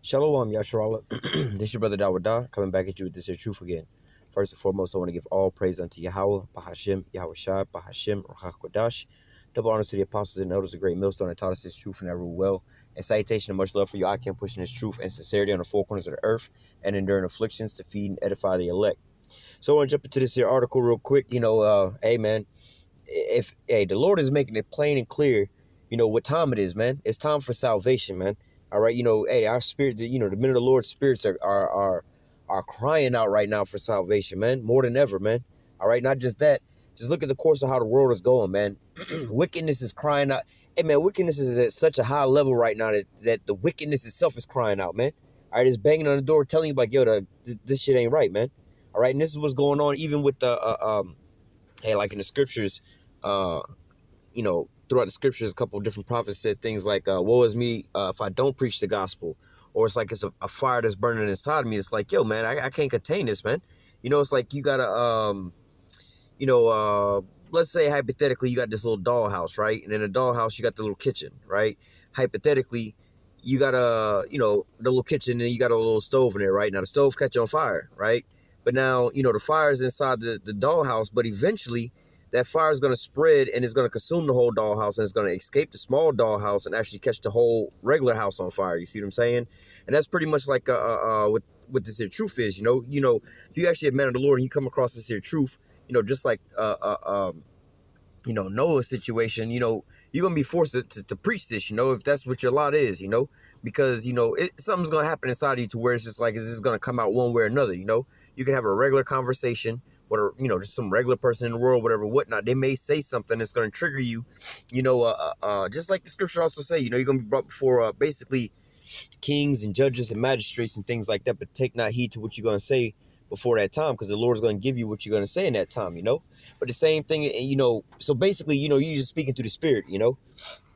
Shalom, Yasharala. This your brother Dawada, coming back at you with this here truth again. First and foremost, I want to give all praise unto Yahweh, Bahashem, Yahweh Shai, Bahashem, Ruach Kodash. Double honors to the apostles and elders, a great millstone that taught us this truth and that rule well. And salutation and much love for you. I can pushing this truth and sincerity on the four corners of the earth and enduring afflictions to feed and edify the elect. So I want to jump into this here article real quick. Hey man, the Lord is making it plain and clear, what time it is, man. It's time for salvation, man. All right, our spirit, the men of the Lord's spirits are crying out right now for salvation, man, more than ever, man. All right, not just that. Just look at the course of how the world is going, man. Wickedness is crying out. Hey, man, wickedness is at such a high level right now that the wickedness itself is crying out, man. All right, it's banging on the door, telling you like, yo, this shit ain't right, man. All right, and this is what's going on, even with like in the scriptures, throughout the scriptures, a couple of different prophets said things like, woe is me if I don't preach the gospel. Or it's like it's a fire that's burning inside of me. It's like, yo, man, I can't contain this, man. It's like you got to, let's say hypothetically you got this little dollhouse, right? And in the dollhouse, you got the little kitchen, right? Hypothetically, you got the little kitchen and you got a little stove in there, right? Now the stove catch on fire, right? But now, the fire is inside the dollhouse, but eventually that fire is going to spread and it's going to consume the whole dollhouse and it's going to escape the small dollhouse and actually catch the whole regular house on fire. You see what I'm saying? And that's pretty much like what this here truth is. If you actually a man of the Lord and you come across this here truth, just like Noah's situation, you're going to be forced to preach this, if that's what your lot is, because, something's going to happen inside of you to where it's just like, it's just going to come out one way or another, you can have a regular conversation with, just some regular person in the world, whatever, whatnot. They may say something that's going to trigger you, just like the scripture also say, you're going to be brought before basically kings and judges and magistrates and things like that, but take not heed to what you're going to say before that time, because the Lord's going to give you what you're going to say in that time, But the same thing, so basically, you're just speaking through the spirit,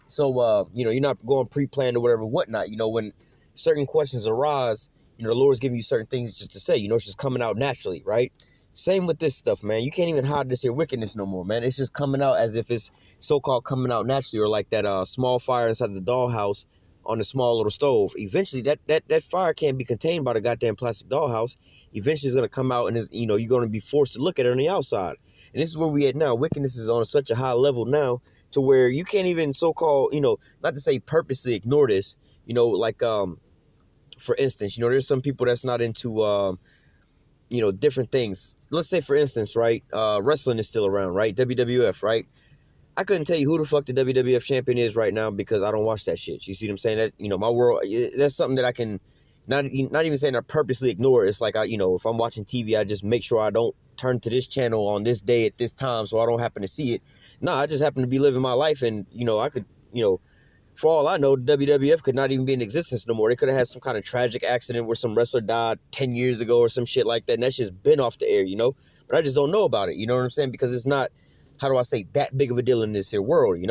So, you're not going pre-planned or whatever, whatnot, when certain questions arise, the Lord's giving you certain things just to say, it's just coming out naturally, right? Same with this stuff, man. You can't even hide this here wickedness no more, man. It's just coming out as if it's so-called coming out naturally, or like that small fire inside the dollhouse on the small little stove. Eventually, that fire can't be contained by the goddamn plastic dollhouse. Eventually, it's going to come out and, you're going to be forced to look at it on the outside. And this is where we at now. Wickedness is on such a high level now to where you can't even so-called, not to say purposely ignore this, for instance, there's some people that's not into, different things. Let's say, for instance, right, wrestling is still around, right? WWF, right? I couldn't tell you who the fuck the WWF champion is right now because I don't watch that shit. You see what I'm saying? That, my world, that's something that I can not even saying I purposely ignore it. It's like, if I'm watching TV, I just make sure I don't turn to this channel on this day at this time so I don't happen to see it. No, I just happen to be living my life and, I could, for all I know, WWF could not even be in existence no more. They could have had some kind of tragic accident where some wrestler died 10 years ago or some shit like that. And that's just been off the air, But I just don't know about it, you know what I'm saying? Because it's not, how do I say, that big of a deal in this here world,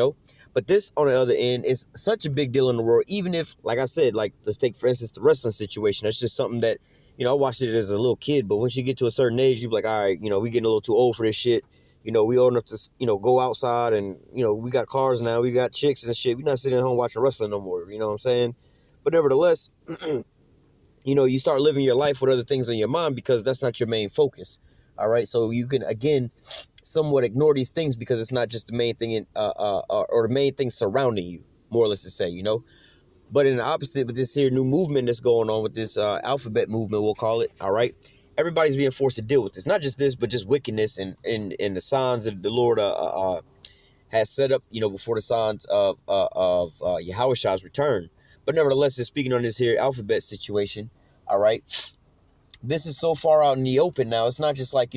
But this, on the other end, is such a big deal in the world, even if, like I said, like, let's take, for instance, the wrestling situation. That's just something that, I watched it as a little kid, but once you get to a certain age, you're like, all right, we getting a little too old for this shit. We old enough to, go outside and, we got cars now, we got chicks and shit. We're not sitting at home watching wrestling no more, you know what I'm saying? But nevertheless, you start living your life with other things on your mind because that's not your main focus. All right, so you can, again, somewhat ignore these things because it's not just the main thing or the main thing surrounding you, more or less to say, But in the opposite, with this here new movement that's going on with this alphabet movement, we'll call it, all right, everybody's being forced to deal with this. Not just this, but just wickedness and the signs that the Lord has set up, before the signs of Yahweh Shai's return. But nevertheless, just speaking on this here alphabet situation, all right, this is so far out in the open now. It's not just like,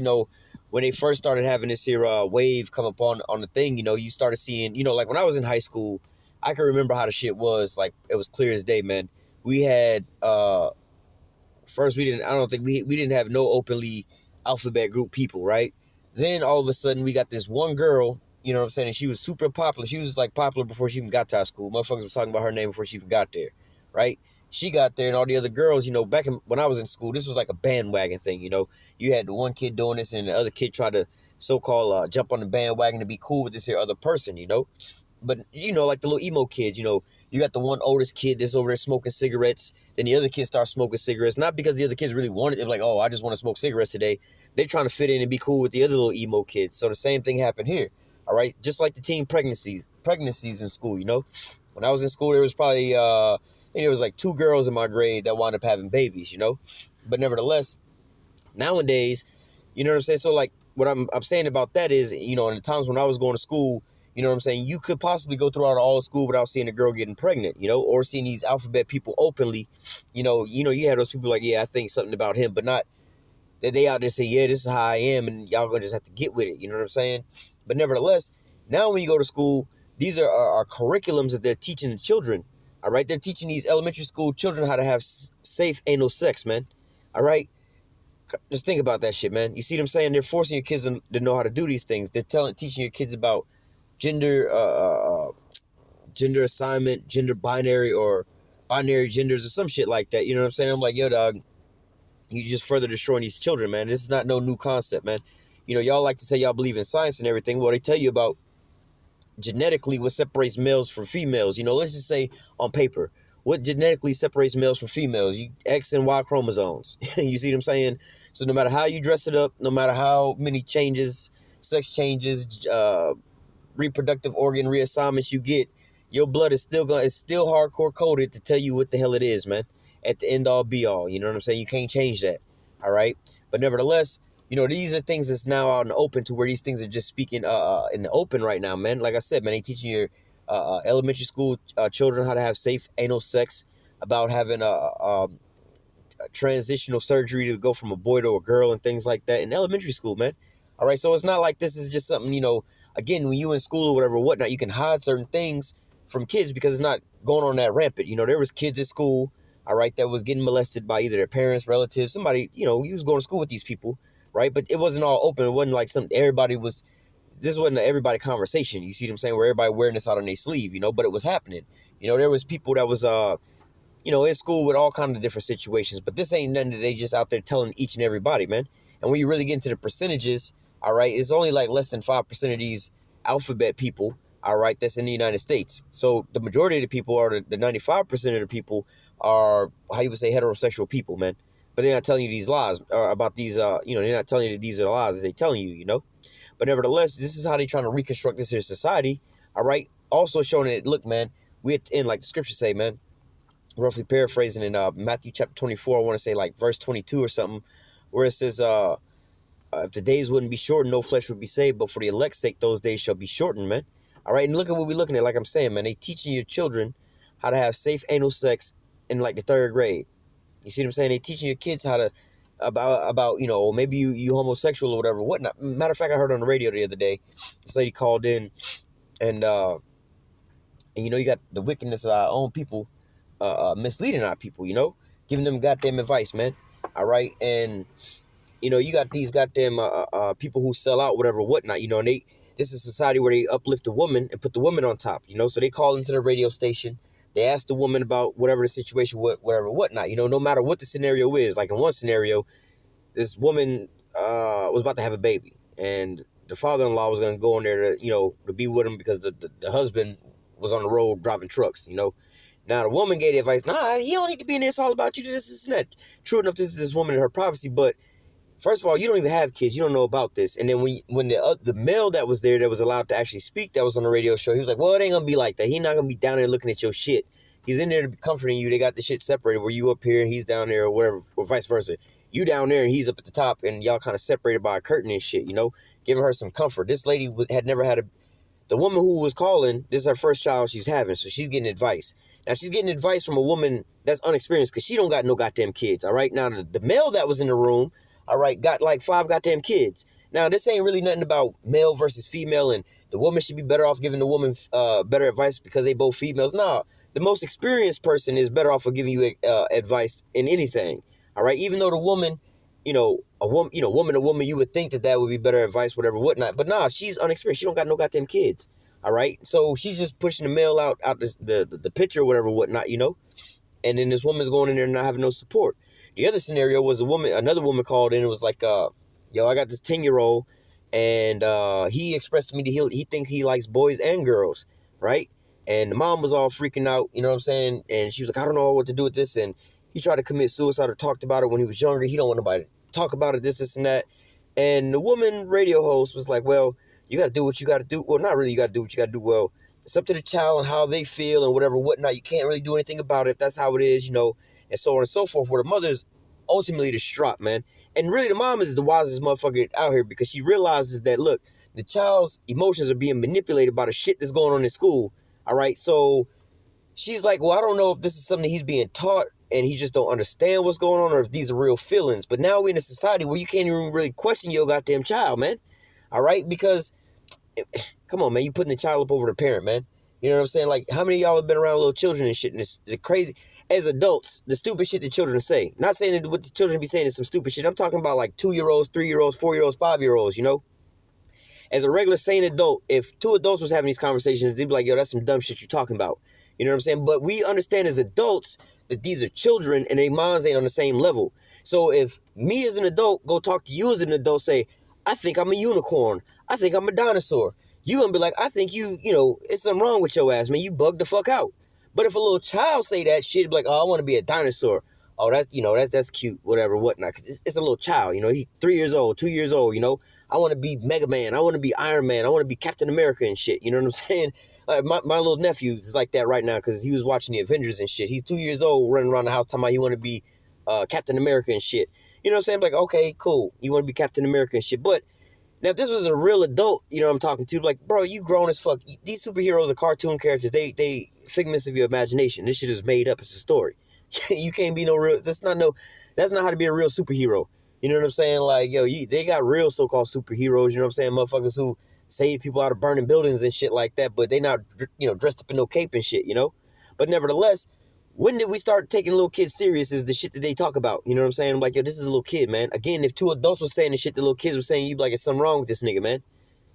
when they first started having this here wave come up on the thing, you started seeing, like when I was in high school, I can remember how the shit was. Like, it was clear as day, man. We had, first, we didn't have no openly alphabet group people, right? Then all of a sudden, we got this one girl, you know what I'm saying? And she was super popular. She was like popular before she even got to our school. Motherfuckers was talking about her name before she even got there, right? She got there and all the other girls, when I was in school, this was like a bandwagon thing, You had the one kid doing this and the other kid tried to jump on the bandwagon to be cool with this here other person, But, like the little emo kids, You got the one oldest kid that's over there smoking cigarettes. Then the other kids start smoking cigarettes. Not because the other kids really wanted it. They're like, oh, I just want to smoke cigarettes today. They're trying to fit in and be cool with the other little emo kids. So the same thing happened here. All right. Just like the teen pregnancies in school, you know. When I was in school, there was probably, I think there was like 2 girls in my grade that wound up having babies, you know. But nevertheless, nowadays, you know what I'm saying? So like what I'm saying about that is, you know, in the times when I was going to school, you know what I'm saying? You could possibly go throughout all of school without seeing a girl getting pregnant, you know, or seeing these alphabet people openly, you had those people like, yeah, I think something about him, but not that they out there say, yeah, this is how I am, and y'all gonna just have to get with it, you know what I'm saying? But nevertheless, now when you go to school, these are curriculums that they're teaching the children, all right? They're teaching these elementary school children how to have safe anal sex, man, all right? Just think about that shit, man. You see what I'm saying? They're forcing your kids to know how to do these things. They're teaching your kids about gender gender assignment, gender binary, or binary genders or some shit like that. You know what I'm saying? I'm like, yo, dog, you just further destroying these children, man. This is not no new concept, man. You know, y'all like to say y'all believe in science and everything. Well, they tell you about genetically what separates males from females. You know, let's just say on paper, what genetically separates males from females? X and Y chromosomes. You see what I'm saying? So no matter how you dress it up, no matter how many changes, sex changes, reproductive organ reassignments you get, your blood is still hardcore coded to tell you what the hell it is, man. At the end all be all, you know what I'm saying? You can't change that, all right? But nevertheless, you know, these are things that's now out in the open, to where these things are just speaking in the open right now, man. Like I said, man, they teaching your elementary school children how to have safe anal sex, about having a transitional surgery to go from a boy to a girl and things like that in elementary school, man. All right, so it's not like this is just something, you know, again, when you in school or whatever, whatnot, you can hide certain things from kids because it's not going on that rampant. You know, there was kids at school, all right, that was getting molested by either their parents, relatives, somebody, you know, he was going to school with these people, right? But it wasn't all open. It wasn't like this wasn't an everybody conversation. You see what I'm saying? Where everybody wearing this out on their sleeve, you know, but it was happening. You know, there was people that was, you know, in school with all kinds of different situations, but this ain't nothing that they just out there telling each and everybody, man. And when you really get into the percentages, all right, it's only like less than 5% of these alphabet people, all right, that's in the United States. So the majority of the people are the 95% of the people are, how you would say, heterosexual people, man. But they're not telling you these lies about these, you know, they're not telling you that these are the lies that they're telling you, you know. But nevertheless, this is how they're trying to reconstruct this here society, all right. Also showing it, look, man, we at the end, like the scriptures say, man, roughly paraphrasing in Matthew chapter 24, I want to say like verse 22 or something, where it says, if the days wouldn't be shortened, no flesh would be saved, but for the elect's sake, those days shall be shortened, man. All right, and look at what we're looking at. Like I'm saying, man, they teaching your children how to have safe anal sex in like the 3rd grade. You see what I'm saying? They teaching your kids how to about you know, maybe you homosexual or whatever, whatnot. Matter of fact, I heard on the radio the other day, this lady called in, and you know, you got the wickedness of our own people misleading our people, you know, giving them goddamn advice, man. All right, and you know, you got these goddamn people who sell out, whatever, whatnot, you know, and this is a society where they uplift the woman and put the woman on top, you know, so they call into the radio station, they ask the woman about whatever the situation, whatever, whatnot, you know, no matter what the scenario is. Like in one scenario, this woman was about to have a baby, and the father-in-law was going to go in there to, you know, to be with him because the husband was on the road driving trucks, you know. Now, the woman gave the advice, nah, you don't need to be in there, it's all about you, this and that. True enough, this is this woman in her privacy, but first of all, you don't even have kids. You don't know about this. And then when the male that was there that was allowed to actually speak, that was on the radio show, he was like, well, it ain't going to be like that. He's not going to be down there looking at your shit. He's in there to be comforting you. They got the shit separated where you up here and he's down there or whatever, or vice versa. You down there and he's up at the top, and y'all kind of separated by a curtain and shit, you know, giving her some comfort. This lady had never had the woman who was calling, this is her first child she's having, so she's getting advice. Now, she's getting advice from a woman that's unexperienced because she don't got no goddamn kids, all right? Now, the male that was in the room, all right, got like 5 goddamn kids. Now, this ain't really nothing about male versus female, and the woman should be better off giving the woman better advice because they both females. No, the most experienced person is better off of giving you advice in anything, all right? Even though the woman, woman to woman, you would think that would be better advice, whatever, whatnot. But nah, she's unexperienced. She don't got no goddamn kids, all right? So she's just pushing the male out the picture or whatever, whatnot, you know? And then this woman's going in there and not having no support. The other scenario was another woman called in and was like, yo, I got this 10-year-old, and he expressed to me that he thinks he likes boys and girls, right? And the mom was all freaking out, you know what I'm saying? And she was like, I don't know what to do with this. And he tried to commit suicide or talked about it when he was younger. He don't want nobody to talk about it, this, and that. And the woman radio host was like, well, you got to do what you got to do. Well, not really you got to do what you got to do. Well, it's up to the child and how they feel and whatever, whatnot. You can't really do anything about it. That's how it is, you know, and so on and so forth. Where the mother's ultimately distraught, man. And really the mom is the wisest motherfucker out here because she realizes that, look, the child's emotions are being manipulated by the shit that's going on in school. All right. So she's like, well, I don't know if this is something he's being taught and he just don't understand what's going on or if these are real feelings. But now we're in a society where you can't even really question your goddamn child, man. All right. Because come on, man, you putting the child up over the parent, man. You know what I'm saying? Like, how many of y'all have been around little children and shit? And it's crazy. As adults, the stupid shit that children say. Not saying that what the children be saying is some stupid shit. I'm talking about like 2-year-olds, 3-year-olds, 4-year-olds, 5-year-olds, you know? As a regular sane adult, if two adults was having these conversations, they'd be like, yo, that's some dumb shit you're talking about. You know what I'm saying? But we understand as adults that these are children and their minds ain't on the same level. So if me as an adult go talk to you as an adult, say, I think I'm a unicorn. I think I'm a dinosaur. You gonna be like, I think you know, it's something wrong with your ass, man. You bugged the fuck out. But if a little child say that shit, be like, oh, I want to be a dinosaur. Oh, that's, you know, that's cute, whatever, whatnot. Because it's a little child, you know. He's 3 years old, 2 years old, you know. I want to be Mega Man. I want to be Iron Man. I want to be Captain America and shit. You know what I'm saying? My little nephew is like that right now because he was watching the Avengers and shit. He's 2 years old, running around the house talking about he want to be Captain America and shit. You know what I'm saying? Like, okay, cool. You want to be Captain America and shit. But now, if this was a real adult, you know what I'm talking to, like, bro, you grown as fuck. These superheroes are cartoon characters. They figments of your imagination. This shit is made up. It's a story. You can't be no real. That's not how to be a real superhero. You know what I'm saying? Like, yo, they got real so-called superheroes. You know what I'm saying? Motherfuckers who save people out of burning buildings and shit like that. But they not, you know, dressed up in no cape and shit. You know. But nevertheless, when did we start taking little kids serious is the shit that they talk about. You know what I'm saying? I'm like, yo, this is a little kid, man. Again, if two adults were saying the shit the little kids were saying, you'd be like, there's something wrong with this nigga, man.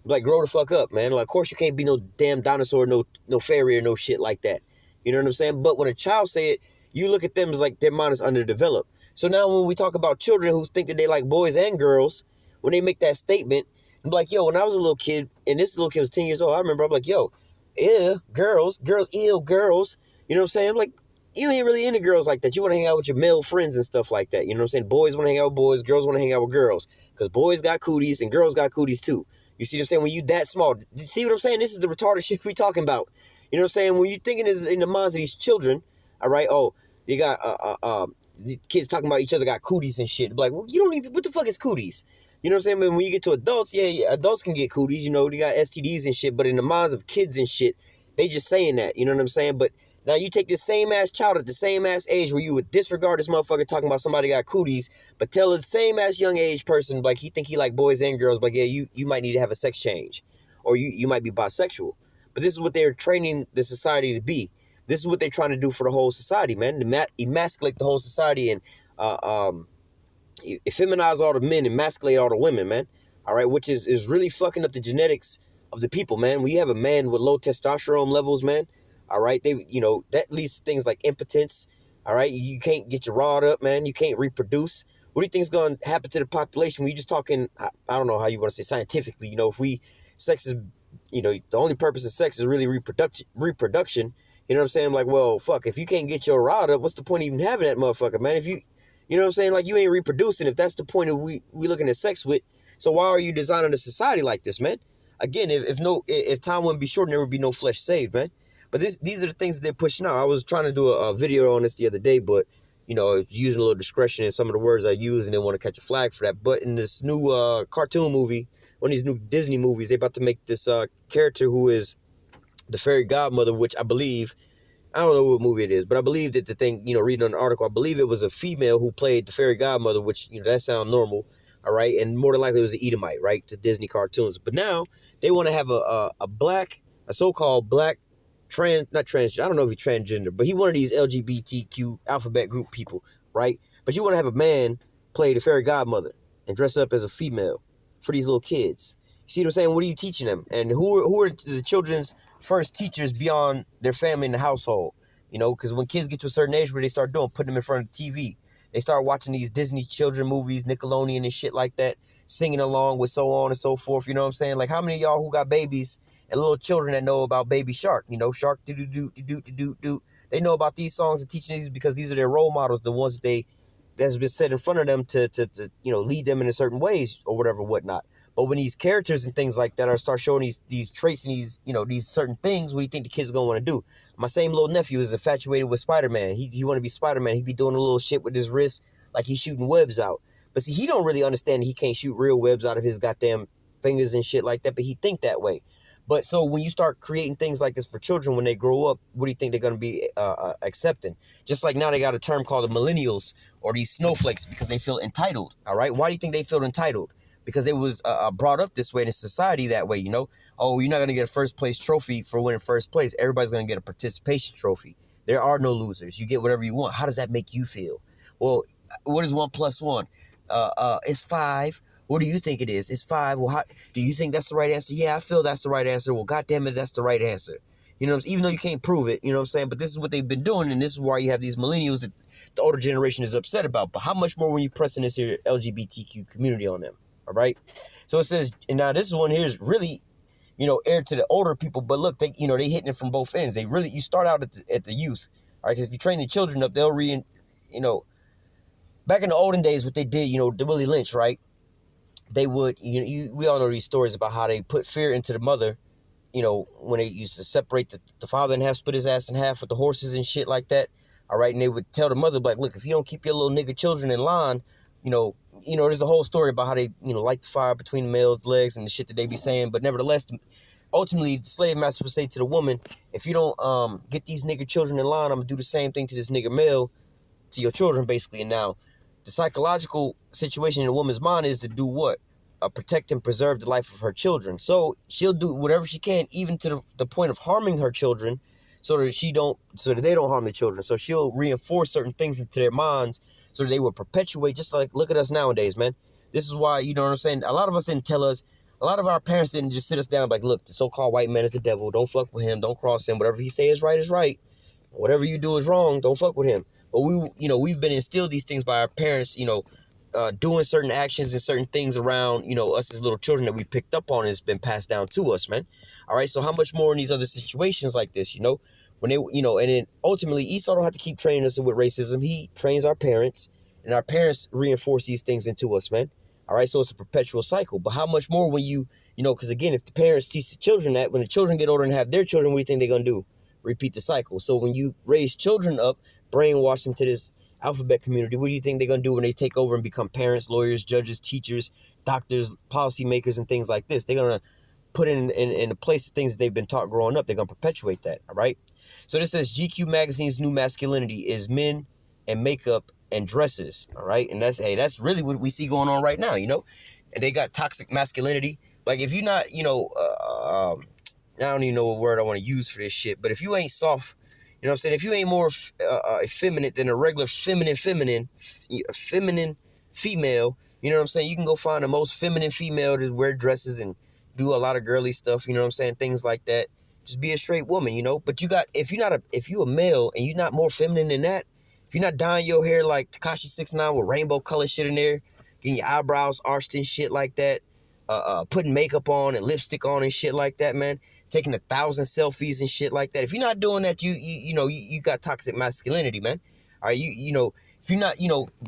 Like, grow the fuck up, man. Like, of course you can't be no damn dinosaur, no fairy or no shit like that. You know what I'm saying? But when a child say it, you look at them as like their mind is underdeveloped. So now when we talk about children who think that they like boys and girls, when they make that statement, I'm like, yo, when I was a little kid, and this little kid was 10 years old, I remember I'm like, yo, ew, girls, ew, girls. You know what I'm saying? I'm like, you ain't really into girls like that. You want to hang out with your male friends and stuff like that. You know what I'm saying? Boys want to hang out with boys. Girls want to hang out with girls. Because boys got cooties and girls got cooties too. You see what I'm saying? When you that small. See what I'm saying? This is the retarded shit we talking about. You know what I'm saying? When you thinking is in the minds of these children, all right, oh, you got the kids talking about each other got cooties and shit. Like, well, you don't even, what the fuck is cooties? You know what I'm saying? But when you get to adults, yeah, adults can get cooties. You know, they got STDs and shit. But in the minds of kids and shit, they just saying that. You know what I'm saying? But now you take this same ass child at the same ass age where you would disregard this motherfucker talking about somebody got cooties, but tell the same ass young age person like he think he like boys and girls, like, yeah, you might need to have a sex change, or you might be bisexual. But this is what they're training the society to be. This is what they're trying to do for the whole society, man. To emasculate the whole society and feminize all the men, emasculate all the women, man. All right, which is really fucking up the genetics of the people, man. When you have a man with low testosterone levels, man. All right, that leads to things like impotence. All right, you can't get your rod up, man. You can't reproduce. What do you think is going to happen to the population? We just talking, I don't know how you want to say scientifically. You know, sex is, the only purpose of sex is really reproduction. You know what I'm saying? Like, well, fuck, if you can't get your rod up, what's the point of even having that motherfucker, man? If you know what I'm saying? Like, you ain't reproducing. If that's the point of we looking at sex with, so why are you designing a society like this, man? Again, if time wouldn't be short, there would be no flesh saved, man. But these are the things that they're pushing out. I was trying to do a video on this the other day, but, using a little discretion in some of the words I use and didn't want to catch a flag for that. But in this new cartoon movie, one of these new Disney movies, they're about to make this character who is the fairy godmother, which I believe, I don't know what movie it is, but I believe that the thing, reading on the article, I believe it was a female who played the fairy godmother, which, that sounds normal, all right? And more than likely it was an Edomite, right, to Disney cartoons. But now they want to have a so-called black, not transgender, I don't know if he's transgender, but he one of these LGBTQ alphabet group people, right? But you want to have a man play the fairy godmother and dress up as a female for these little kids. You see what I'm saying? What are you teaching them? And who are the children's first teachers beyond their family and the household? Because when kids get to a certain age where they start putting them in front of the TV, they start watching these Disney children movies, Nickelodeon and shit like that, singing along with so on and so forth. You know what I'm saying? Like, how many of y'all who got babies and little children that know about Baby Shark, Shark do do do do do do do. They know about these songs and teaching these because these are their role models, the ones that's been set in front of them to lead them in a certain ways or whatever, whatnot. But when these characters and things like that are start showing these traits and these certain things, what do you think the kids are gonna want to do? My same little nephew is infatuated with Spider-Man. He want to be Spider-Man. He be doing a little shit with his wrist like he's shooting webs out. But see, he don't really understand that he can't shoot real webs out of his goddamn fingers and shit like that. But he think that way. But so when you start creating things like this for children when they grow up, what do you think they're going to be accepting? Just like now they got a term called the millennials or these snowflakes because they feel entitled. All right. Why do you think they feel entitled? Because it was brought up this way in society that way, Oh, you're not going to get a first place trophy for winning first place. Everybody's going to get a participation trophy. There are no losers. You get whatever you want. How does that make you feel? Well, what is 1 + 1? It's 5. What do you think it is? It's 5. Well, how, do you think that's the right answer? Yeah, I feel that's the right answer. Well, goddamn it, that's the right answer. Even though you can't prove it, you know what I'm saying? But this is what they've been doing, and this is why you have these millennials that the older generation is upset about. But how much more when you pressing this here LGBTQ community on them? All right? So it says, and now this one here is really, aired to the older people. But look, they hitting it from both ends. You start out at the youth. All right? Because if you train the children up, they'll back in the olden days, what they did, the Willie Lynch, right? They would, we all know these stories about how they put fear into the mother, when they used to separate the father in half, split his ass in half with the horses and shit like that. All right. And they would tell the mother, like, look, if you don't keep your little nigga children in line, there's a whole story about how they, light the fire between the male's legs and the shit that they be saying. But nevertheless, ultimately, the slave master would say to the woman, if you don't get these nigga children in line, I'm going to do the same thing to this nigga male, to your children, basically. And now, the psychological situation in a woman's mind is to do what? Protect and preserve the life of her children. So she'll do whatever she can, even to the point of harming her children, so that they don't harm the children. So she'll reinforce certain things into their minds so that they will perpetuate, just like, look at us nowadays, man. This is why, you know what I'm saying? A lot of us didn't tell us, a lot of our parents didn't just sit us down like, look, the so-called white man is the devil. Don't fuck with him. Don't cross him. Whatever he say is right is right. Whatever you do is wrong. Don't fuck with him. But we've been instilled these things by our parents, doing certain actions and certain things around, us as little children that we picked up on and it's been passed down to us, man. All right. So how much more in these other situations like this, when they, and then ultimately Esau don't have to keep training us with racism. He trains our parents and our parents reinforce these things into us, man. All right. So it's a perpetual cycle. But how much more when because again, if the parents teach the children that, when the children get older and have their children, what do you think they're going to do? Repeat the cycle. So when you raise children up, brainwashed into this alphabet community, what do you think they're going to do when they take over and become parents, lawyers, judges, teachers, doctors, policymakers, and things like this? They're going to put in the place of things that they've been taught growing up. They're going to perpetuate that, all right? So this says GQ magazine's new masculinity is men and makeup and dresses, all right? And that's really what we see going on right now, And they got toxic masculinity. Like, if you're not, I don't even know what word I want to use for this shit, but if you ain't soft, you know what I'm saying? If you ain't more effeminate than a regular feminine female, you know what I'm saying? You can go find the most feminine female to wear dresses and do a lot of girly stuff, you know what I'm saying? Things like that. Just be a straight woman, But if you a male and you're not more feminine than that, if you're not dyeing your hair like Tekashi 6ix9ine with rainbow color shit in there, getting your eyebrows arched and shit like that, putting makeup on and lipstick on and shit like that, man. Taking 1,000 selfies and shit like that. If you're not doing that, you got toxic masculinity, man. All right, if you're not,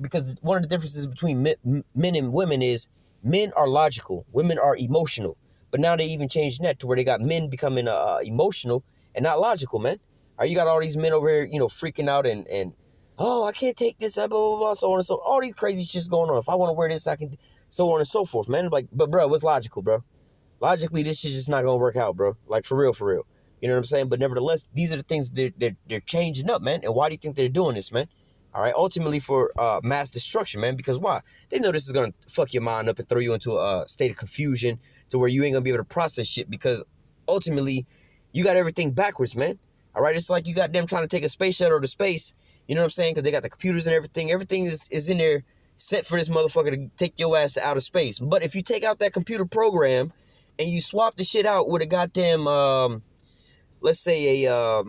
because one of the differences between men and women is men are logical, women are emotional. But now they even changed that to where they got men becoming emotional and not logical, man. All right, you got all these men over here, freaking out and oh, I can't take this, blah, blah, blah, so on and so. All these crazy shit's going on. If I want to wear this, I can, so on and so forth, man. Like, but bro, what's logical, bro? Logically, this shit just not gonna work out, bro. Like, for real. You know what I'm saying? But nevertheless, these are the things they're changing up, man. And why do you think they're doing this, man? All right, ultimately for mass destruction, man. Because why? They know this is gonna fuck your mind up and throw you into a state of confusion to where you ain't gonna be able to process shit. Because ultimately, you got everything backwards, man. All right, it's like you got them trying to take a space shuttle to space. You know what I'm saying? Because they got the computers and everything. Everything is in there set for this motherfucker to take your ass to outer space. But if you take out that computer program and you swap the shit out with a goddamn, let's say a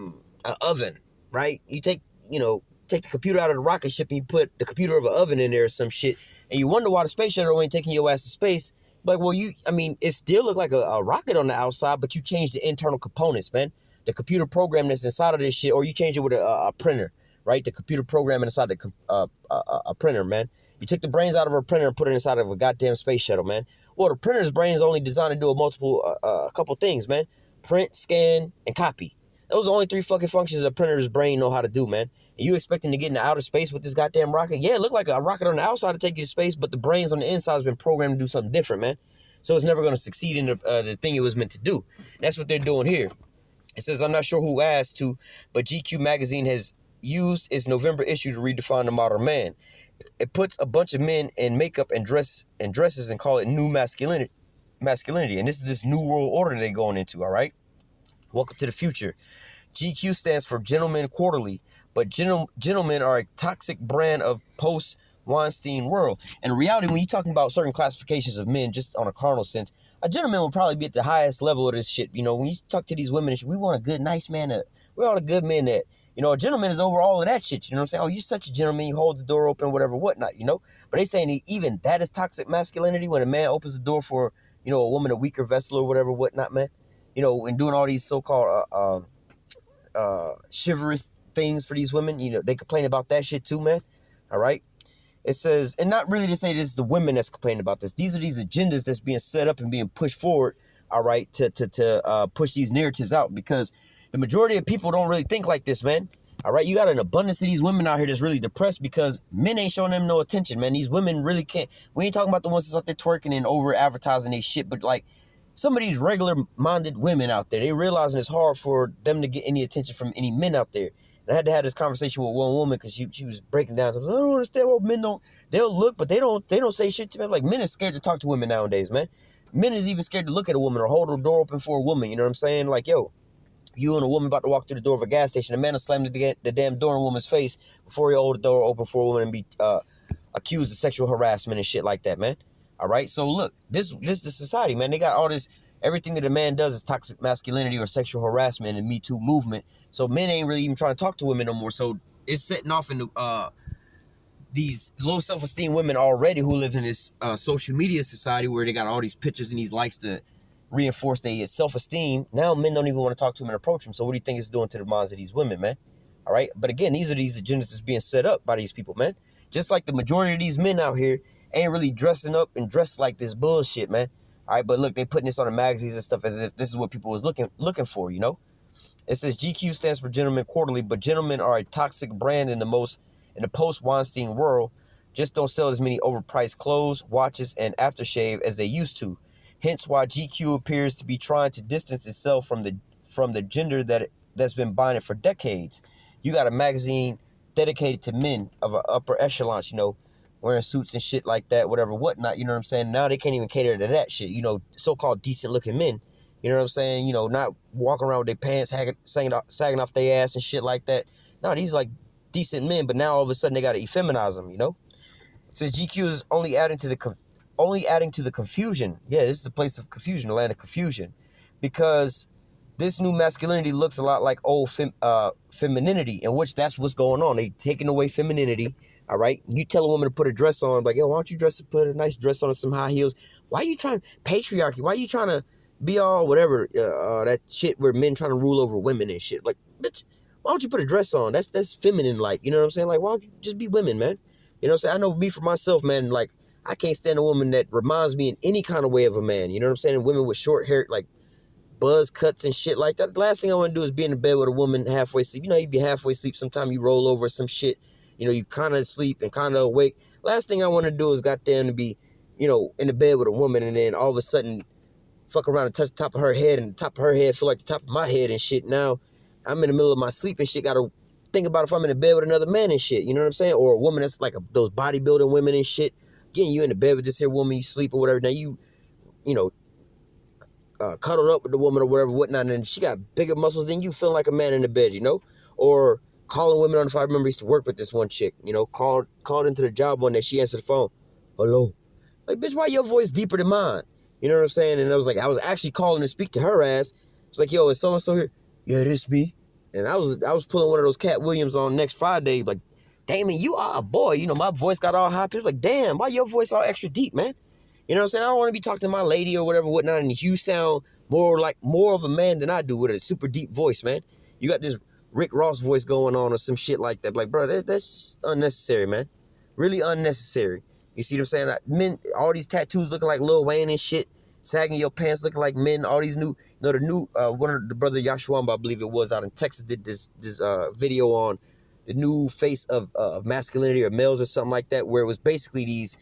oven, right? You take the computer out of the rocket ship and you put the computer of an oven in there or some shit, and you wonder why the space shuttle ain't taking your ass to space. But well, I mean, it still looked like a rocket on the outside, but you changed the internal components, man. The computer program that's inside of this shit, or you change it with a printer, right? The computer program inside a printer, man. You took the brains out of a printer and put it inside of a goddamn space shuttle, man. Well, the printer's brain is only designed to do a couple things, man. Print, scan, and copy. Those are the only 3 fucking functions a printer's brain know how to do, man. And you expecting to get into outer space with this goddamn rocket? Yeah, it looked like a rocket on the outside to take you to space, but the brains on the inside has been programmed to do something different, man. So it's never going to succeed in the thing it was meant to do. That's what they're doing here. It says, I'm not sure who asked to, but GQ magazine has used its November issue to redefine the modern man. It puts a bunch of men in makeup and dresses and call it new masculinity. And this is this new world order they're going into, all right? Welcome to the future. GQ stands for Gentlemen Quarterly, but gentlemen are a toxic brand of post-Weinstein world. And in reality, when you're talking about certain classifications of men, just on a carnal sense, a gentleman will probably be at the highest level of this shit. You know, when you talk to these women, we want a good, nice man. We want a good man that, you know, a gentleman is over all of that shit. You know what I'm saying? Oh, you're such a gentleman. You hold the door open, whatever, whatnot, you know? But they saying even that is toxic masculinity when a man opens the door for, you know, a woman, a weaker vessel or whatever, whatnot, man. You know, and doing all these so-called chivalrous things for these women. You know, they complain about that shit too, man. All right? It says, and not really to say this is the women that's complaining about this. These are these agendas that's being set up and being pushed forward, all right, to push these narratives out, because the majority of people don't really think like this, man. All right, you got an abundance of these women out here that's really depressed because men ain't showing them no attention, man. These women really can't. We ain't talking about the ones that's out there twerking and over advertising they shit, but like some of these regular minded women out there, they realizing it's hard for them to get any attention from any men out there. And I had to have this conversation with one woman because she was breaking down. I don't understand why men don't. They'll look, but they don't say shit to me. Like, men are scared to talk to women nowadays, man. Men is even scared to look at a woman or hold the door open for a woman. You know what I'm saying? Like, yo, you and a woman about to walk through the door of a gas station, a man will slam the damn door in a woman's face before he hold the door open for a woman and be accused of sexual harassment and shit like that, man. All right, so look, this is the society, man. They got all this. Everything that a man does is toxic masculinity or sexual harassment and Me Too movement. So men ain't really even trying to talk to women no more. So it's setting off into these low self-esteem women already who live in this social media society where they got all these pictures and these likes to reinforce their self-esteem. Now men don't even want to talk to them and approach them. So what do you think it's doing to the minds of these women, man? All right. But again, these are these agendas that's being set up by these people, man. Just like the majority of these men out here ain't really dressing up and dressed like this bullshit, man. All right, but look, they putting this on the magazines and stuff as if this is what people was looking for, you know? It says GQ stands for Gentlemen Quarterly, but gentlemen are a toxic brand in the post-Weinstein world. Just don't sell as many overpriced clothes, watches, and aftershave as they used to. Hence why GQ appears to be trying to distance itself from the gender that's been buying it for decades. You got a magazine dedicated to men of an upper echelon, you know, wearing suits and shit like that, whatever, whatnot, you know what I'm saying? Now they can't even cater to that shit, you know, so-called decent-looking men, you know what I'm saying? You know, not walking around with their pants sagging off their ass and shit like that. No, these like decent men, but now all of a sudden they got to effeminize them, you know? It says GQ is only adding to the confusion. Yeah, this is a place of confusion, a land of confusion, because this new masculinity looks a lot like old femininity, in which that's what's going on. They taking away femininity. All right, you tell a woman to put a dress on, like, yo, why don't you put a nice dress on and some high heels? Why are you trying patriarchy? Why are you trying to be all whatever that shit where men trying to rule over women and shit? Like, bitch, why don't you put a dress on? That's feminine, like, you know what I'm saying? Like, why don't you just be women, man? You know what I'm saying? I know me for myself, man. Like, I can't stand a woman that reminds me in any kind of way of a man. You know what I'm saying? And women with short hair, like buzz cuts and shit like that. The last thing I want to do is be in the bed with a woman halfway asleep. You know, you be halfway asleep. Sometimes you roll over some shit. You know, you kind of sleep and kind of awake. Last thing I want to do is goddamn to be, you know, in the bed with a woman and then all of a sudden fuck around and touch the top of her head and the top of her head feel like the top of my head and shit. Now I'm in the middle of my sleep and shit. Got to think about if I'm in the bed with another man and shit. You know what I'm saying? Or a woman that's like those bodybuilding women and shit. Again, you in the bed with this here woman, you sleep or whatever. Now you know, cuddled up with the woman or whatever, whatnot, and she got bigger muscles than you, feeling like a man in the bed, you know? Or calling women on the phone. I remember I used to work with this one chick, you know, called into the job one day. She answered the phone. Hello. Like, bitch, why your voice deeper than mine? You know what I'm saying? And I was actually calling to speak to her ass. It's like, yo, is so-and-so here? Yeah, this me. And I was pulling one of those Cat Williams on next Friday, like, Damon, you are a boy. You know, my voice got all high pitched. Like, damn, why your voice all extra deep, man? You know what I'm saying? I don't want to be talking to my lady or whatever, whatnot, and you sound more of a man than I do with a super deep voice, man. You got this Rick Ross voice going on or some shit like that. Like, bro, that's just unnecessary, man. Really unnecessary. You see what I'm saying? Men, all these tattoos looking like Lil Wayne and shit, sagging your pants looking like men. All these new, the new one of the brother Yashuamba, I believe it was, out in Texas, did this video on the new face of masculinity or males or something like that, where it was basically these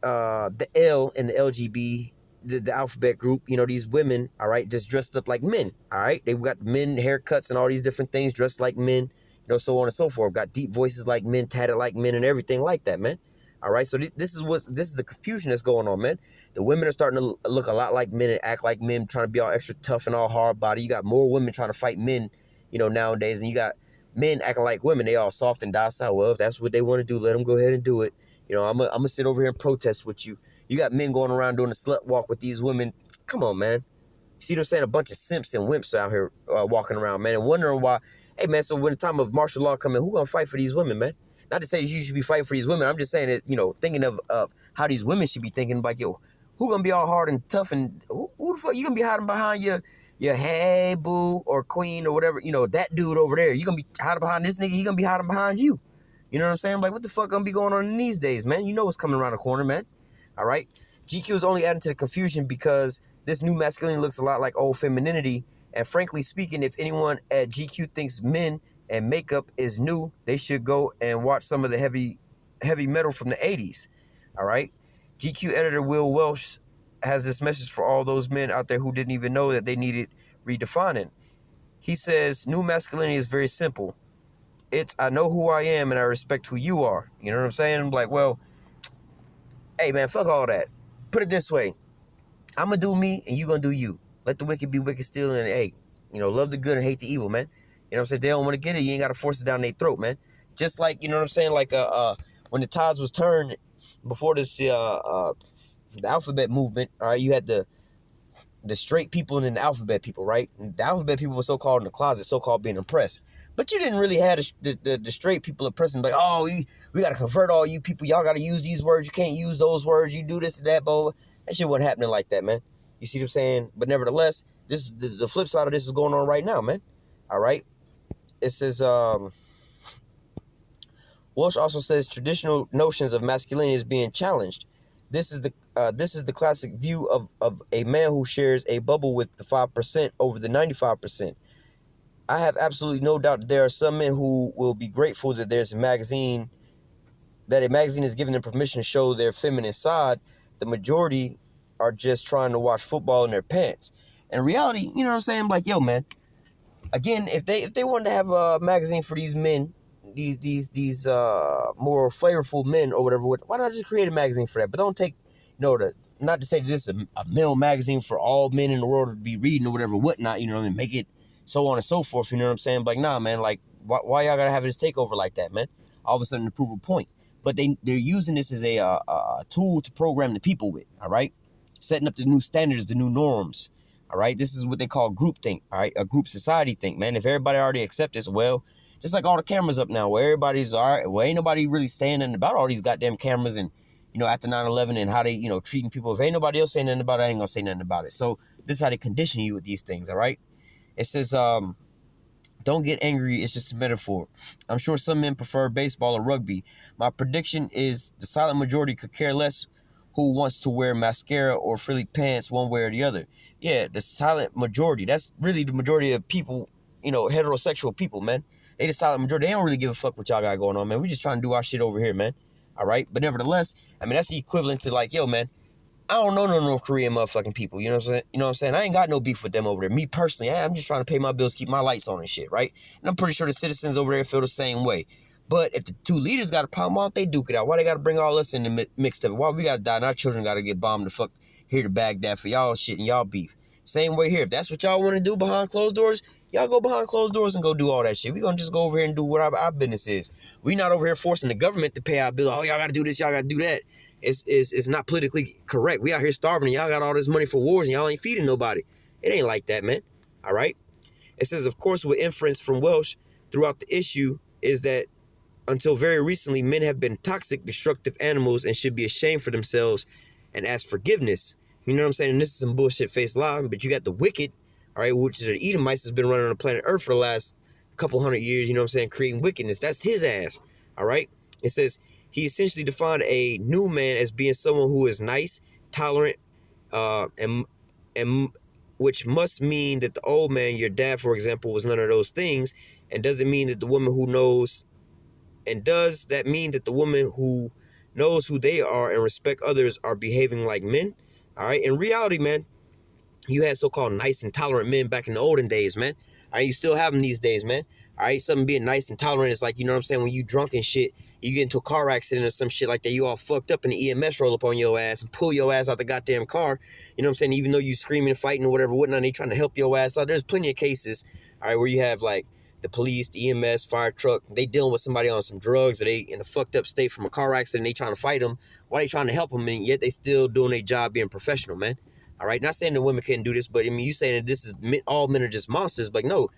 the L in the LGB, the alphabet group, you know, these women, all right, just dressed up like men, all right? They've got men haircuts and all these different things, dressed like men, you know, so on and so forth. Got deep voices like men, tatted like men, and everything like that, man. All right, so this is the confusion that's going on, man. The women are starting to look a lot like men and act like men, trying to be all extra tough and all hard body. You got more women trying to fight men, you know, nowadays, and you got men acting like women. They all soft and docile. Well, if that's what they want to do, let them go ahead and do it. You know, I'm gonna sit over here and protest with you. You got men going around doing a slut walk with these women. Come on, man. You see what I'm saying? A bunch of simps and wimps out here walking around, man, and wondering why. Hey, man, so when the time of martial law come in, who gonna fight for these women, man? Not to say that you should be fighting for these women. I'm just saying that, you know, thinking of how these women should be thinking, like, yo, who gonna be all hard and tough, and who the fuck you gonna be hiding behind your hey boo or queen or whatever, you know, that dude over there. You gonna be hiding behind this nigga, he gonna be hiding behind you. You know what I'm saying? Like, what the fuck gonna be going on in these days, man? You know what's coming around the corner, man. All right? GQ is only adding to the confusion because this new masculinity looks a lot like old femininity. And frankly speaking, if anyone at GQ thinks men and makeup is new, they should go and watch some of the heavy metal from the 80s. All right? GQ editor Will Welsh has this message for all those men out there who didn't even know that they needed redefining. He says, new masculinity is very simple. It's, I know who I am and I respect who you are. You know what I'm saying? I'm like, well, hey, man, fuck all that. Put it this way. I'm going to do me and you going to do you. Let the wicked be wicked still, and, hey, you know, love the good and hate the evil, man. You know what I'm saying? They don't want to get it. You ain't got to force it down their throat, man. Just like, you know what I'm saying? Like, when the tides was turned before this, the alphabet movement, all right, you had the straight people and then the alphabet people, right? And the alphabet people were so-called in the closet, so-called being oppressed. But you didn't really have the straight people oppressing, like, oh, we got to convert all you people. Y'all got to use these words. You can't use those words. You do this and that, blah. That shit wasn't happening like that, man. You see what I'm saying? But nevertheless, this the flip side of this is going on right now, man. All right? It says, Walsh also says traditional notions of masculinity is being challenged. This is the classic view of a man who shares a bubble with the 5% over the 95%. I have absolutely no doubt that there are some men who will be grateful that there's a magazine is giving them permission to show their feminine side. The majority are just trying to watch football in their pants. In reality, you know what I'm saying? Like, yo, man, again, if they wanted to have a magazine for these men, these more flavorful men or whatever, why not just create a magazine for that? But don't take, you know, not to say that this is a male magazine for all men in the world to be reading or whatever, whatnot, you know, and make it so on and so forth, you know what I'm saying? Like, nah, man, like, why y'all gotta have this takeover like that, man? All of a sudden to prove a point. But they're using this as a tool to program the people with, all right? Setting up the new standards, the new norms, all right? This is what they call groupthink, all right? A group society think, man. If everybody already accepts this, well, just like all the cameras up now, where everybody's, all right, well, ain't nobody really saying nothing about all these goddamn cameras and, you know, after 9/11 and how they, you know, treating people. If ain't nobody else saying nothing about it, I ain't gonna say nothing about it. So this is how they condition you with these things, all right? It says, don't get angry, it's just a metaphor. I'm sure some men prefer baseball or rugby. My prediction is the silent majority could care less who wants to wear mascara or frilly pants one way or the other. Yeah, the silent majority. That's really the majority of people, you know, heterosexual people, man. They the silent majority. They don't really give a fuck what y'all got going on, man. We just trying to do our shit over here, man. All right? But nevertheless, I mean, that's the equivalent to like, yo, man, I don't know no North Korean motherfucking people. You know what I'm saying? You know what I'm saying? I ain't got no beef with them over there. Me personally, I'm just trying to pay my bills, keep my lights on and shit, right? And I'm pretty sure the citizens over there feel the same way. But if the two leaders got a problem, why don't they duke it out? Why they got to bring all us in the mix of it? Why we got to die and our children got to get bombed the fuck here to Baghdad for y'all shit and y'all beef? Same way here. If that's what y'all want to do behind closed doors, y'all go behind closed doors and go do all that shit. We gonna just go over here and do what our business is. We not over here forcing the government to pay our bill. Oh, y'all got to do this, y'all got to do that. It's not politically correct. We out here starving and y'all got all this money for wars and y'all ain't feeding nobody. It ain't like that, man. All right? It says, of course, with inference from Welsh throughout the issue is that until very recently, men have been toxic, destructive animals and should be ashamed for themselves and ask forgiveness. You know what I'm saying? And this is some bullshit face lie, but you got the wicked, all right, which is the Edomites has been running on the planet Earth for the last couple hundred years, you know what I'm saying, creating wickedness. That's his ass, all right? It says he essentially defined a new man as being someone who is nice, tolerant, and which must mean that the old man, your dad, for example, was none of those things, and doesn't mean that the woman who knows, and does that mean that the woman who knows who they are and respect others are behaving like men? All right, in reality, man, you had so-called nice and tolerant men back in the olden days, man. All right, you still have them these days, man. All right, something being nice and tolerant is like, you know what I'm saying, when you drunk and shit, you get into a car accident or some shit like that, you all fucked up and the EMS roll up on your ass and pull your ass out the goddamn car. You know what I'm saying? Even though you screaming and fighting or whatever, whatnot, they trying to help your ass out. There's plenty of cases, all right, where you have like the police, the EMS, fire truck, they dealing with somebody on some drugs or they in a fucked up state from a car accident, they trying to fight them. Why they trying to help them, and yet they still doing their job being professional, man. All right, not saying the women couldn't do this, but I mean, you saying that this is all men are just monsters, but no,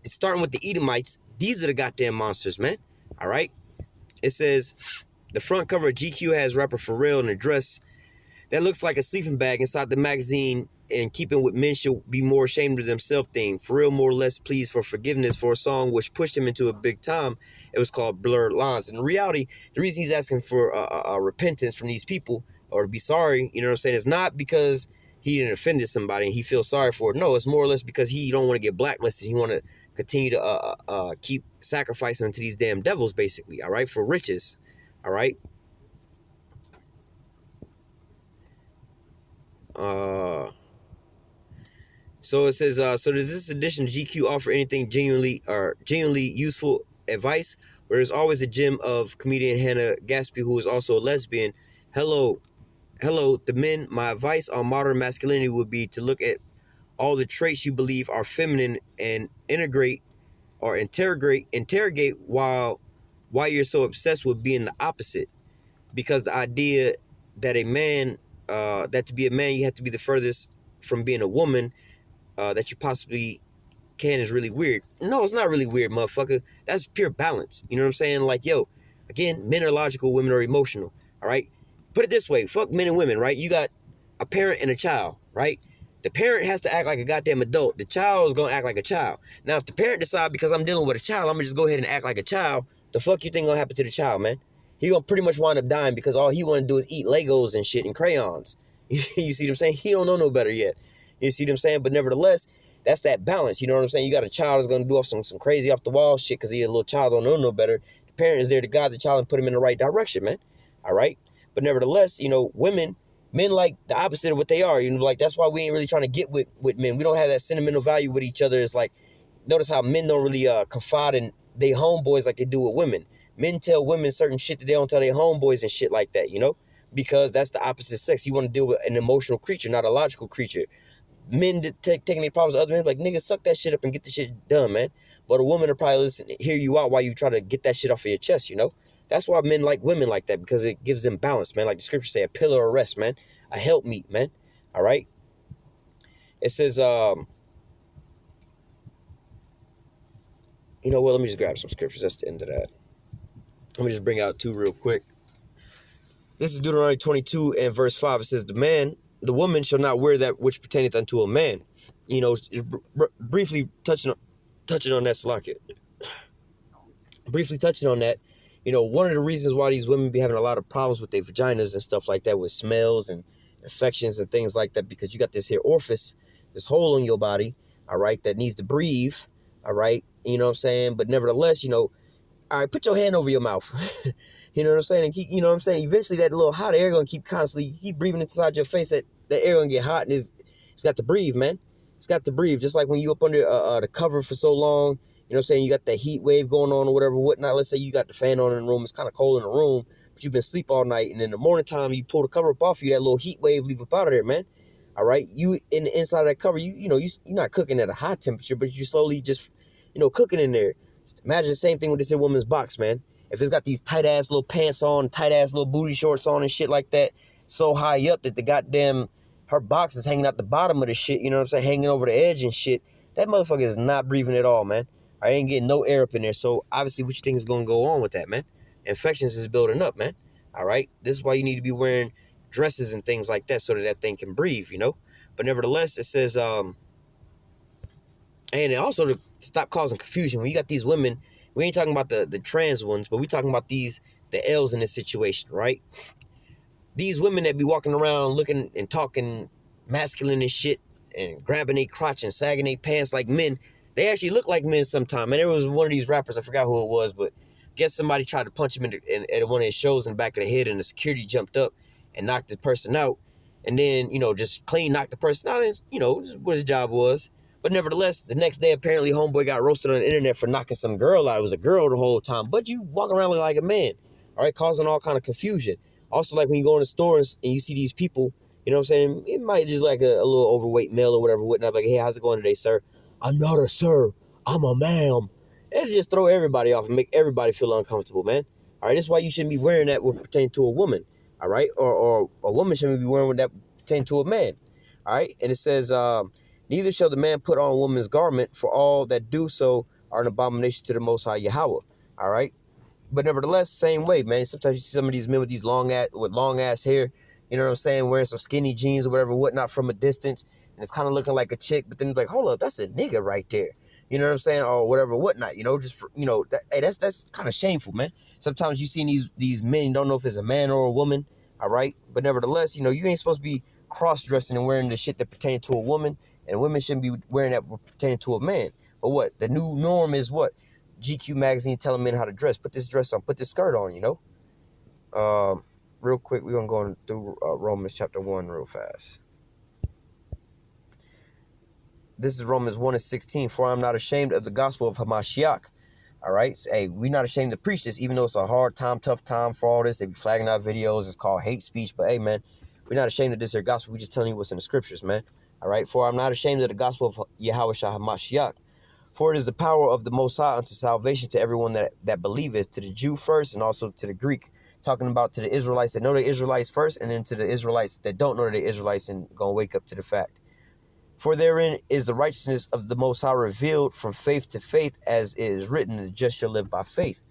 starting with the Edomites, these are the goddamn monsters, man. All right, it says the front cover of GQ has rapper Pharrell in a dress that looks like a sleeping bag inside the magazine, and keeping with men should be more ashamed of themselves thing. Pharrell more or less pleads for forgiveness for a song which pushed him into a big time. It was called Blurred Lines. In reality, the reason he's asking for repentance from these people or to be sorry, you know what I'm saying, is not because he didn't offended somebody and he feels sorry for it. No, it's more or less because he don't want to get blacklisted. He want to continue to keep sacrificing unto these damn devils, basically, all right, for riches, all right? So it says, so does this edition of GQ offer anything genuinely useful advice? Where there's always a gem of comedian Hannah Gadsby, who is also a lesbian. Hello, the men. My advice on modern masculinity would be to look at all the traits you believe are feminine and interrogate why you're so obsessed with being the opposite. Because the idea that a man, that to be a man, you have to be the furthest from being a woman that you possibly can is really weird. No, it's not really weird, motherfucker. That's pure balance. You know what I'm saying? Like, yo, again, men are logical, women are emotional. All right? Put it this way, fuck men and women, right? You got a parent and a child, right? The parent has to act like a goddamn adult. The child is going to act like a child. Now, if the parent decide because I'm dealing with a child, I'm going to just go ahead and act like a child, the fuck you think going to happen to the child, man? He going to pretty much wind up dying because all he want to do is eat Legos and shit and crayons. You see what I'm saying? He don't know no better yet. You see what I'm saying? But nevertheless, that's that balance. You know what I'm saying? You got a child that's going to do off some crazy off the wall shit because he a little child don't know no better. The parent is there to guide the child and put him in the right direction, man. All right? But nevertheless, you know, men like the opposite of what they are. You know, like that's why we ain't really trying to get with men. We don't have that sentimental value with each other. It's like, notice how men don't really confide in their homeboys like they do with women. Men tell women certain shit that they don't tell their homeboys and shit like that, you know? Because that's the opposite sex. You want to deal with an emotional creature, not a logical creature. Men taking their problems to other men, like, nigga, suck that shit up and get the shit done, man. But a woman will probably hear you out while you try to get that shit off of your chest, you know? That's why men like women like that, because it gives them balance, man. Like the scriptures say, a pillar of rest, man. A helpmeet, man. All right? It says, you know what? Let me just grab some scriptures. That's the end of that. Let me just bring out two real quick. This is Deuteronomy 22 and verse 5. It says, the woman shall not wear that which pertaineth unto a man. You know, briefly touching on that, Slakia. Briefly touching on that, you know, one of the reasons why these women be having a lot of problems with their vaginas and stuff like that, with smells and infections and things like that, because you got this here orifice, this hole in your body, all right, that needs to breathe, all right, you know what I'm saying? But nevertheless, you know, all right, put your hand over your mouth. You know what I'm saying? And keep, you know what I'm saying? Eventually that little hot air going to keep breathing inside your face. That air going to get hot, and it's got to breathe, man. It's got to breathe. Just like when you up under the cover for so long, you know what I'm saying? You got that heat wave going on or whatever, whatnot. Let's say you got the fan on in the room. It's kind of cold in the room, but you've been asleep all night. And in the morning time, you pull the cover up off you, that little heat wave leave up out of there, man. All right? You in the inside of that cover, you're not cooking at a high temperature, but you slowly just, cooking in there. Just imagine the same thing with this here woman's box, man. If it's got these tight-ass little pants on, tight-ass little booty shorts on and shit like that, so high up that the goddamn, her box is hanging out the bottom of the shit, you know what I'm saying, hanging over the edge and shit, that motherfucker is not breathing at all, man. I ain't getting no air up in there. So, obviously, what you think is going to go on with that, man? Infections is building up, man. All right? This is why you need to be wearing dresses and things like that so that that thing can breathe, you know. But nevertheless, it says, and also to stop causing confusion, when you got these women, we ain't talking about the trans ones, but we talking about the L's in this situation, right? These women that be walking around looking and talking masculine and shit and grabbing their crotch and sagging their pants like men, they actually look like men sometimes. And there was one of these rappers, I forgot who it was, but I guess somebody tried to punch him at one of his shows in the back of the head, and the security jumped up and knocked the person out. And then, just clean knocked the person out, and, what his job was. But nevertheless, the next day, apparently, homeboy got roasted on the internet for knocking some girl out. It was a girl the whole time, but you walking around looking like a man, all right, causing all kind of confusion. Also, like when you go in the stores and you see these people, you know what I'm saying? It might just like a little overweight male or whatever, whatnot. Like, hey, how's it going today, sir? I'm not a sir. I'm a ma'am. It'll just throw everybody off and make everybody feel uncomfortable, man. All right, that's why you shouldn't be wearing that when pertaining to a woman, all right? Or a woman shouldn't be wearing that pertaining to a man, all right? And it says, neither shall the man put on a woman's garment, for all that do so are an abomination to the Most High Yahweh, all right? But nevertheless, same way, man. Sometimes you see some of these men with these long ass hair, you know what I'm saying, wearing some skinny jeans or whatever, whatnot from a distance, and it's kind of looking like a chick, but then it's like, hold up, that's a nigga right there. You know what I'm saying, or whatever, whatnot. Just for, that's kind of shameful, man. Sometimes you see these men, you don't know if it's a man or a woman, all right. But nevertheless, you ain't supposed to be cross-dressing and wearing the shit that pertains to a woman, and women shouldn't be wearing that pertaining to a man. But what the new norm is? What GQ magazine telling men how to dress. Put this dress on. Put this skirt on. Real quick, we're gonna go through Romans chapter 1 real fast. This is Romans 1:16. For I'm not ashamed of the gospel of Hamashiach. All right. So, hey, we're not ashamed to preach this, even though it's a hard time, tough time for all this. They be flagging our videos. It's called hate speech. But hey, man, we're not ashamed of this here gospel. We just telling you what's in the scriptures, man. All right. For I'm not ashamed of the gospel of Yahweh Shah Hamashiach. For it is the power of the Most High unto salvation to everyone that believeth, to the Jew first and also to the Greek. Talking about to the Israelites that know the Israelites first, and then to the Israelites that don't know the Israelites and gonna wake up to the fact. For therein is the righteousness of the Most High revealed from faith to faith, as it is written, the just shall live by faith.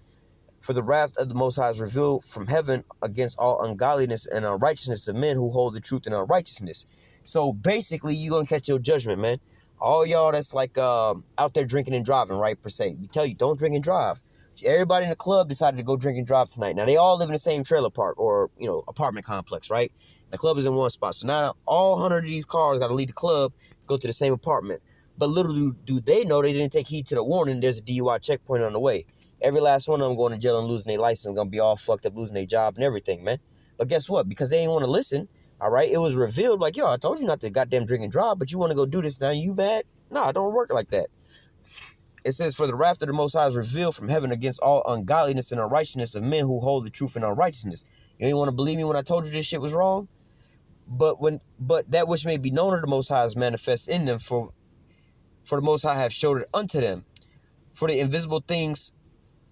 For the wrath of the Most High is revealed from heaven against all ungodliness and unrighteousness of men who hold the truth in unrighteousness. So basically, you're gonna catch your judgment, man. All y'all that's like out there drinking and driving, right, per se. We tell you, don't drink and drive. Everybody in the club decided to go drink and drive tonight. Now, they all live in the same trailer park or, apartment complex, right? The club is in one spot. So now all 100 of these cars got to leave the club, go to the same apartment. But little do they know they didn't take heed to the warning. There's a DUI checkpoint on the way. Every last one of them going to jail and losing their license, going to be all fucked up, losing their job and everything, man. But guess what? Because they didn't want to listen, all right, it was revealed like, yo, I told you not to goddamn drink and drive, but you want to go do this now, you mad? No, it don't work like that. It says, for the wrath of the Most High is revealed from heaven against all ungodliness and unrighteousness of men who hold the truth in unrighteousness. You ain't want to believe me when I told you this shit was wrong? But that which may be known of the Most High is manifest in them, for the Most High have showed it unto them. For the invisible things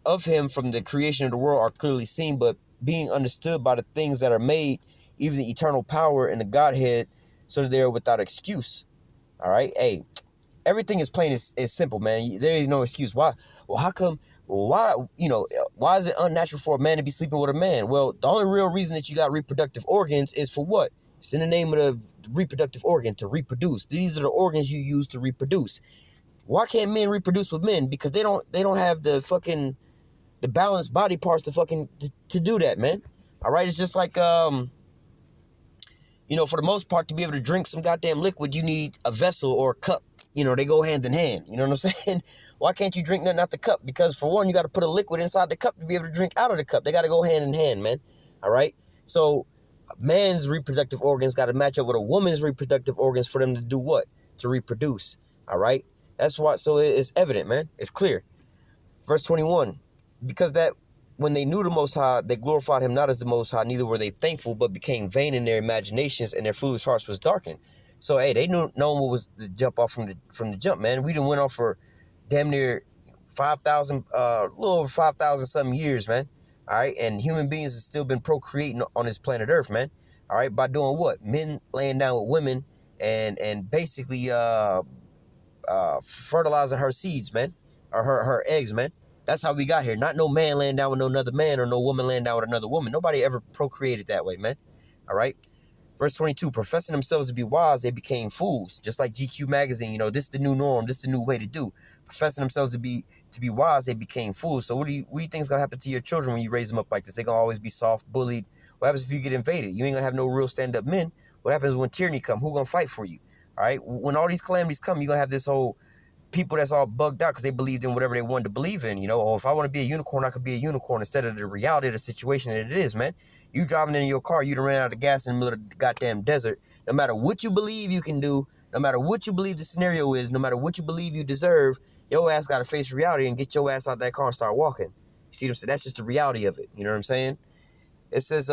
of him from the creation of the world are clearly seen, but being understood by the things that are made, even the eternal power and the Godhead, so that they are without excuse. All right? Hey, everything is plain is simple, man. There is no excuse. Why? Well, how come? Why is it unnatural for a man to be sleeping with a man? Well, the only real reason that you got reproductive organs is for what? It's in the name of the reproductive organ, to reproduce. These are the organs you use to reproduce. Why can't men reproduce with men? Because they don't have the balanced body parts to do that, man. All right, it's just like for the most part, to be able to drink some goddamn liquid, you need a vessel or a cup. They go hand in hand. You know what I'm saying? Why can't you drink nothing out the cup? Because for one, you got to put a liquid inside the cup to be able to drink out of the cup. They got to go hand in hand, man. All right? So a man's reproductive organs got to match up with a woman's reproductive organs for them to do what? To reproduce. All right? That's why. So it's evident, man. It's clear. Verse 21. Because that when they knew the Most High, they glorified him not as the Most High, neither were they thankful, but became vain in their imaginations, and their foolish hearts was darkened. So, hey, they knew what was the jump off from the jump, man. We done went off for damn near 5,000, a little over 5,000 something years, man. All right, and human beings have still been procreating on this planet Earth, man. All right, by doing what? Men laying down with women and basically fertilizing her seeds, man, or her eggs, man. That's how we got here. Not no man laying down with no another man or no woman laying down with another woman. Nobody ever procreated that way, man. All right. Verse 22, professing themselves to be wise, they became fools. Just like GQ magazine, you know, this is the new norm, this is the new way to do. Professing themselves to be wise, they became fools. So what do you think is gonna happen to your children when you raise them up like this? They're gonna always be soft, bullied. What happens if you get invaded? You ain't gonna have no real stand-up men. What happens when tyranny come? Who gonna fight for you? All right. When all these calamities come, you're gonna have this whole people that's all bugged out because they believed in whatever they wanted to believe in, you know. Or if I want to be a unicorn, I could be a unicorn instead of the reality of the situation that it is, man. You driving in your car, you done ran out of gas in the middle of the goddamn desert. No matter what you believe you can do, no matter what you believe the scenario is, no matter what you believe you deserve, your ass got to face reality and get your ass out that car and start walking. You see what I'm saying? That's just the reality of it. You know what I'm saying? It says,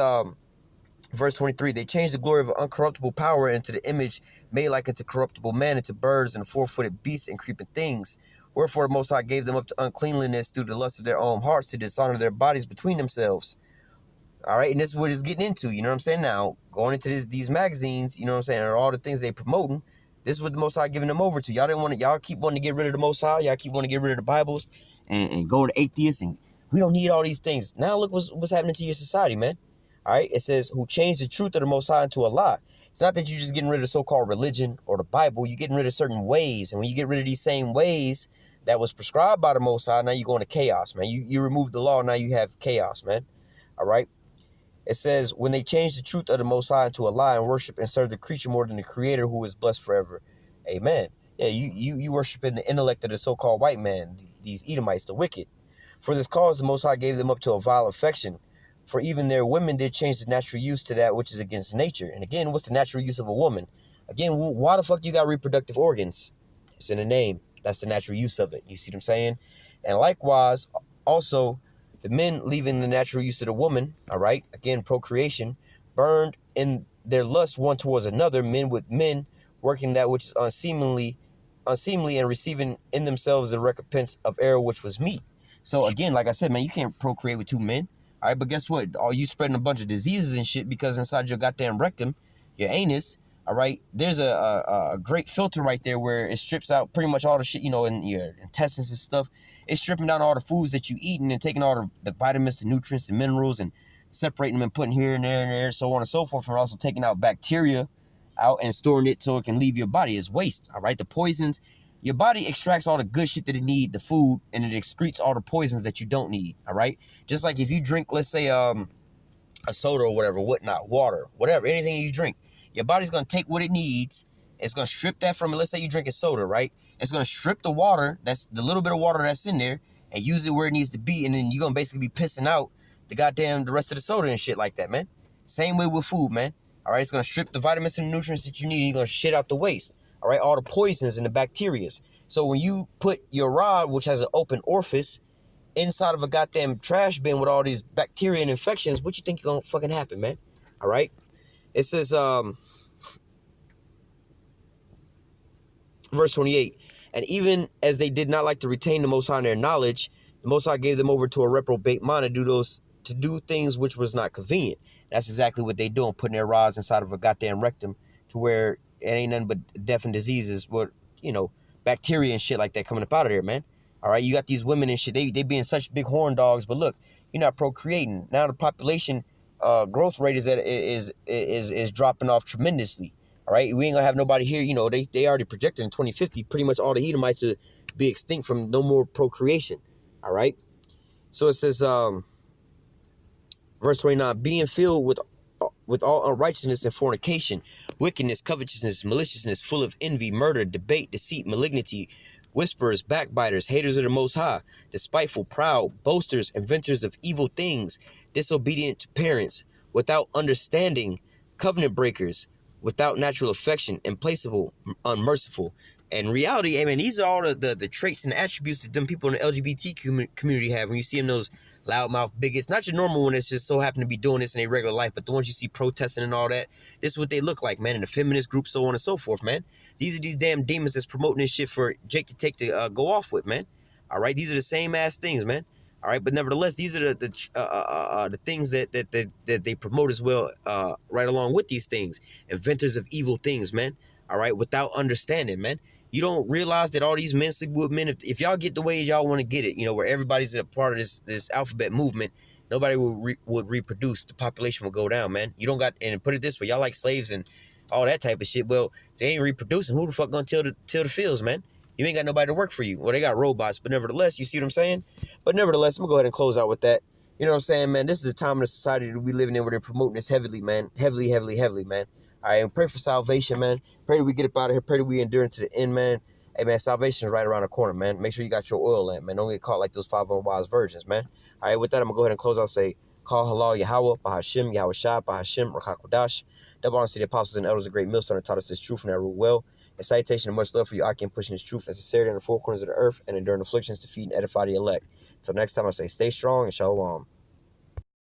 verse 23, they changed the glory of uncorruptible power into the image made like unto corruptible man, into birds and four-footed beasts and creeping things. Wherefore the Most High gave them up to uncleanliness through the lust of their own hearts, to dishonor their bodies between themselves. All right, and this is what it's getting into, you know what I'm saying? Now, going into these magazines, you know what I'm saying, and all the things they promoting, this is what the Most High giving them over to. Y'all keep wanting to get rid of the Most High, y'all keep wanting to get rid of the Bibles, and go to atheists, and we don't need all these things. Now look what's happening to your society, man. All right, it says, who changed the truth of the Most High into a lie. It's not that you're just getting rid of so-called religion or the Bible. You're getting rid of certain ways. And when you get rid of these same ways that was prescribed by the Most High, now you're going to chaos, man. You remove the law, now you have chaos, man. All right. It says, when they changed the truth of the Most High into a lie and worship and serve the creature more than the Creator who is blessed forever. Amen. Yeah, you worshiping the intellect of the so-called white man, these Edomites, the wicked. For this cause, the Most High gave them up to a vile affection. For even their women did change the natural use to that which is against nature. And again, what's the natural use of a woman? Again, why the fuck you got reproductive organs? It's in the name. That's the natural use of it. You see what I'm saying? And likewise, also, the men leaving the natural use of the woman, all right, again, procreation, burned in their lust one towards another, men with men, working that which is unseemly, and receiving in themselves the recompense of error which was meet. So again, like I said, man, you can't procreate with two men. All right, but guess what? All you spreading a bunch of diseases and shit because inside your goddamn rectum, your anus, all right, there's a great filter right there where it strips out pretty much all the shit, you know, in your intestines and stuff. It's stripping down all the foods that you eat and taking all the vitamins, the nutrients, the minerals, and separating them and putting here and there, so on and so forth. And also taking out bacteria out and storing it so it can leave your body as waste, all right? The poisons, your body extracts all the good shit that it need, the food, and it excretes all the poisons that you don't need, all right? Just like if you drink, let's say, a soda or whatever, whatnot, water, whatever, anything you drink, your body's going to take what it needs. It's going to strip that from it. Let's say you drink a soda, right? It's going to strip the water, that's the little bit of water that's in there, and use it where it needs to be, and then you're going to basically be pissing out the rest of the soda and shit like that, man. Same way with food, man. All right, it's going to strip the vitamins and nutrients that you need, and you're going to shit out the waste. All right, all the poisons and the bacteria. So when you put your rod, which has an open orifice, inside of a goddamn trash bin with all these bacteria and infections, what you think you're going to fucking happen, man? All right? It says, verse 28, and even as they did not like to retain the Most High in their knowledge, the Most High gave them over to a reprobate mind to do things which was not convenient. That's exactly what they doing, putting their rods inside of a goddamn rectum to where it ain't nothing but death and diseases, with, you know, bacteria and shit like that coming up out of there, man. All right, you got these women and shit, they being such big horn dogs, but look, you're not procreating. Now the population growth rate is dropping off tremendously. All right, we ain't gonna have nobody here. You know, they already projected in 2050 pretty much all the Edomites to be extinct from no more procreation. All right, so it says, verse 29, being filled with all unrighteousness and fornication, wickedness, covetousness, maliciousness, full of envy, murder, debate, deceit, malignity, whisperers, backbiters, haters of the Most High, despiteful, proud, boasters, inventors of evil things, disobedient to parents, without understanding, covenant breakers, without natural affection, implacable, unmerciful. And reality, I mean, these are all the traits and attributes that them people in the LGBT community have. When you see them, those loudmouth bigots, not your normal one that's just so happen to be doing this in their regular life, but the ones you see protesting and all that, this is what they look like, man, in the feminist group, so on and so forth, man. These are these damn demons that's promoting this shit for Jake to take to go off with, man. All right, these are the same ass things, man. All right, but nevertheless, these are the things that they promote as well, right along with these things. Inventors of evil things, man. All right, without understanding, man. You don't realize that all these men sleep with men. If y'all get the way y'all want to get it, you know, where everybody's a part of this alphabet movement, Nobody would reproduce. The population will go down, man. You don't got, and put it this way, y'all like slaves and all that type of shit. Well, they ain't reproducing. Who the fuck gonna till the fields, man? You ain't got nobody to work for you. Well, they got robots, but nevertheless, you see what I'm saying? But nevertheless, I'm gonna go ahead and close out with that. You know what I'm saying, man? This is the time in the society that we living in where they're promoting this heavily, man. Heavily, heavily, heavily, man. All right, and pray for salvation, man. Pray that we get up out of here. Pray that we endure into the end, man. Hey, man, salvation is right around the corner, man. Make sure you got your oil lamp, man. Don't get caught like those 5 unwise virgins, man. All right, with that, I'm going to go ahead and close out and say, call halal Yahweh, Bahashim, Yahweh Shah, Bahashim, Rakakodash. Double honor to the apostles and elders of great millstone that taught us this truth and that rule well. And citation and much love for you, I can pushing this truth and sincerity in the four corners of the earth and enduring afflictions to feed and edify the elect. Until next time, I say, stay strong and shalom.